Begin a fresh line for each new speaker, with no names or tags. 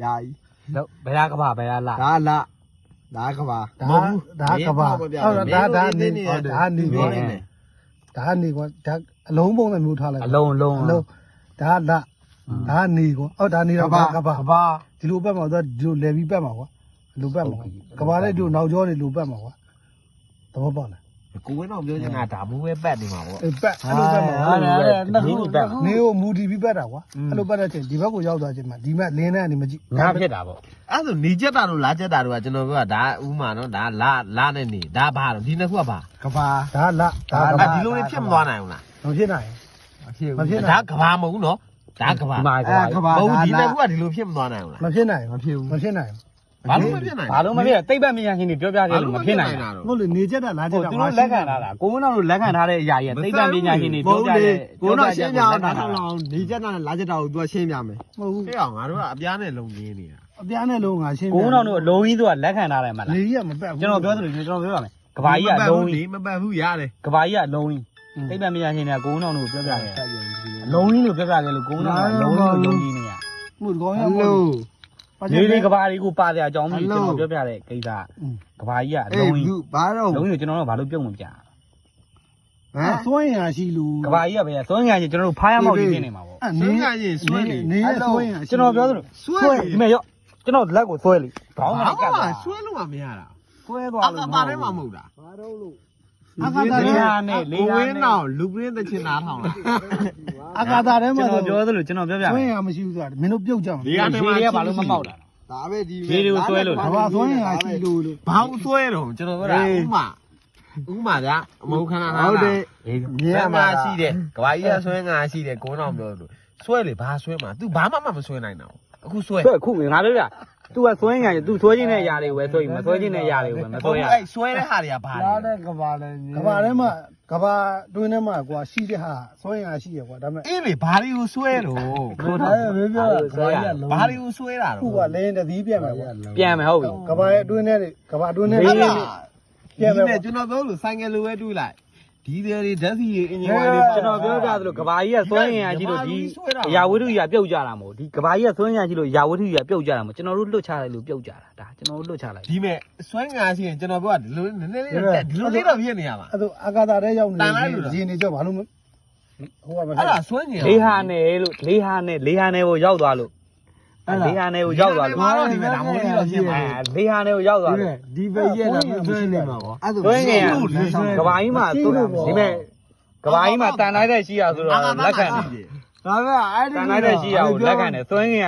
ယာယီ
လို့ဘယ်လားကဘာဘယ်လားလာ
ဒါလာဒါကဘာ
ဒါကဘာဟုတ်လားဒါနေဒါနေကွာဒါနေကွာဒါအလုံးပုံနဲ့မျိုးထားလိုက်
အလုံးလုံး
ဒါလာဒါနေကွာအော်ဒါနေတော့ကဘာ
ဘာ
ဒီလိုပတ်မှာတော့ဒီလိုလဲပြီးပတ်မှာကွာလိုပတ်မှာကဘာလေးတို့နောက်ကျောတွေလိုပတ်မှာကွာသဘောပေါက်လား
ကိုဝင်းတော့ပြောချင်တာဒါဘူးပဲပတ်နေမှာပေါ့
အေးပတ်အဲ့လိုပတ်မှာ
နှစ်ခုတက်
နေကိုမူတီပြီးပတ်တာကွာအဲ့လိုပတ်တဲ့ချိန်ဒီဘက်ကိုရောက်သွားချိန်မှာဒီမဲ့လင်းနဲ့အနေမကြည့်
ငါဖြစ်တာပေါ့
အဲ့ဆိုနေချက်တာတို့လာချက်တာတို့ကကျွန်တော်ပြောတာဒါဥမာနော်ဒါလာနဲ့နေဒါဘာတော့ဒီနှစ်ခုကဘာကဘာ
ဒါလာဒါက
အဲ့ဒီလိုလေးဖြစ်မသွားနိုင်ဘူးလား
မဖြစ်နိုင်
မဖြစ်ဒါကဘာမဟုတ်ဘူးနော်ဒါကဘာ
ကဘာ
မဟုတ်ဒီနှစ်ခုကဒီလိုဖြစ်မသွားနိုင်ဘူးလား
မဖြစ်နိုင်မဖြစ်ဘူးမဖြစ်နိုင်
ဘာလို့မဖြစ်နိုင်
ဘာလို့မဖြစ်တိတ်ပတ်မရခင်နေပြောပြခဲ့လို့မဖြစ်နိုင်တာ
ဟုတ်လေနေချက်တာလာချက်တာ
သူတို့လက်ခံထားတာကိုဝင်းတော်တို့လက်ခံထားတဲ့အရာကြီးတိတ်ပတ်ပညာရှင်တွေပြောပြတယ်
ကိုတော့ရှင်းပြအောင်ဒါထောင်လောက်နေချက်တာနဲ့လာချက်တာကို तू ရှင်းပြမယ်
မဟုတ်ဘူး
ဟဲ့အောင်ငါတို့ကအပြားနဲ့လုံရင်းနေတာ
အပြားနဲ့လုံးငါရှင်း
ကိုဝင်းတော်တို့အလုံးကြီးသူကလက်ခံထားတယ်မလား
လေကြီးကမပတ်ဘူး
ကျွန်တော်ပြောသလိုကျွန်တော်ပြောပါမယ်ကဘာကြီးကအလုံးကြီး
မပတ်ဘူးရတယ်
ကဘာကြီးကအလုံးကြီးတိတ်ပတ်ပညာရှင်တွေကကိုဝင်းတော်တို့ပြောပြတယ်အလုံးကြီးလို့ပြောပြခဲ့လို့ကိုဝင်းတော်ကအလုံးကြီးကိုယုံကြည်နေရ
မှုကောင်းရ
ဟယ်
မို့
လို
လေးလေးကဘာတွေကိုပါတဲ့အကြောင်းကြီးကျွန်တော်ပြောပြတဲ့ကိစ္စကဘာကြီးကအလုံးကြီး
ဘာတော့
လုံးကြီးကိုကျွန်တော်တို့ဘာလို့ပြုတ်မပြ
ဟမ်
စွန့်ရရှိလူ
ကဘာကြီးကပဲစွန့်ရချင်းကျွန်တော်တို့ဖားရမောက်ကြီးဖြစ်နေမှာပေါ့
ဆွဲရရင်ဆွဲနေ
နေရစွန့်ရ
ကျွန်တော်ပြောသလို
ဆွဲ
ဒီမဲ့ရော့ကျွန်တော်လက်ကိုဆွဲလိခေါင်းကကတ်တာ
ဆွဲလို့မရတာ
ဆွဲ
အ
သွား
က
လို့
ပါထဲမှာမဟုတ်တာ
ဘာတော့လို့
လေးဟာနဲ့လေးဟာ
ဝင်း
နဲ့
တော့လူပရင်းတချင်သားထောင်လာ
အကာတာထဲမှာ
ကျွန်တော်ပြောသလိုကျွန်တော်ပြောပြ
စွန့်ရမရှိဘူးဆိုတာမင်းတို့ပြုတ်ကြမှာ
ဒီကနေမှဘာလို့မပေါက်တာ
ဒါပဲဒီ
ဘာစွန့်ရရှိလူလို့
ဘာလို့ဆွဲတော့ကျွန်တော်ပြောတာဥမာဗျာအမဟုတ်ခဏလားဟုတ်တယ်မြင်မှာရှိတယ်ကဘာကြီးကဆွဲငါရှိတယ်ကိုတော့ပြောလို့ဆွဲလေဘာဆွဲမှာ तू ဘာမှမဆွဲနိုင်တော့အခုဆွဲ
ခုငါပြောပြ तू ကဆွဲငါသူဆွဲခြင်းတဲ့အရာတွေကိုပဲဆွဲပြီးမဆွဲခြင်းတဲ့အရာတွေကိုပဲမဆွဲရ
အဲ့ဆွဲတဲ့ဟာတွေကဘာလဲ
လာတဲ့ကဘာထဲမှာကဘာတွင်းထဲမှာကွာရှိတဲ့ဟာစွန့်ရရှိရကွာဒါပေမဲ့
အေးလေဘာတွေကိုဆွဲတော့
ကိုထားရမင်းပြောတာကဘာကြီးကလုံး
ဘာတွေကိုဆွဲတာ
ခု
တော့
ကလင်းတသီးပြန်မယ်ကွာ
ပြန်မယ်ဟုတ်ပြီ
ကဘာရဲ့အတွင်းထဲကဘာအတွင်းထဲ
အဲ့ဒါ
ပြန်မယ်
ကျွန်တော်ပြောလို့ဆိုင်ကယ်လိုပဲတွေးလိုက်ဒီတွေဓာတ်စီအင်ဂျင်ဝါတွေ
ကျွန်တော်ပြောပြသလိုကဘာကြီးကဆွဲရင်အကြီးလို့ဒီအရာဝတ္ထုကြီးကပြုတ်ကြတာမဟုတ်ဒီကဘာကြီးကဆွဲရင်အကြီးလို့အရာဝတ္ထုကြီးကပြုတ်ကြတာမဟုတ်ကျွန်တော်တို့လွတ်ချလိုက်လို့ပြုတ်ကြတာဒါကျွန်တော်တို့လွတ်ချလိုက်
ဒီမဲ့ဆွဲငါရှိရင်ကျွန်တော်ပြောဒီလိုနည်းနည်းလေးဒီလိုလေးတော့ဖြစ်နေရမှာ
အဲ့ဒါအကာတာထဲရောက်နေရင်နေကြောဘာလို့ဟိုကမ
အဲ့ဒါဆွဲနေ
လေးဟာနဲ့လို့လေးဟာနဲ့ကိုရောက်သွားလို့လေးဟာနဲ့ကိုရောက်သွားလို့
ဘာတော့ဒီမဲ့ဒါမိုးကြီးတော့ဖြစ်မှာ
လေးဟာနဲ့ကိုရောက်သွားလို့
ဒီပဲရက်တာဆွဲနေမှာပေါ့အဲ့
ဆွဲငယ်ကဘာကြီးမှာဒီမဲ့ကဘာကြီးမှာတန်လိုက်တဲ့ရှိရဆိုတော့လက်ခံတယ်
ဒါပဲအဲ့ဒီ
တန်လိုက်တဲ့ရှိရကိုလက်ခံတယ်ဆွဲငယ်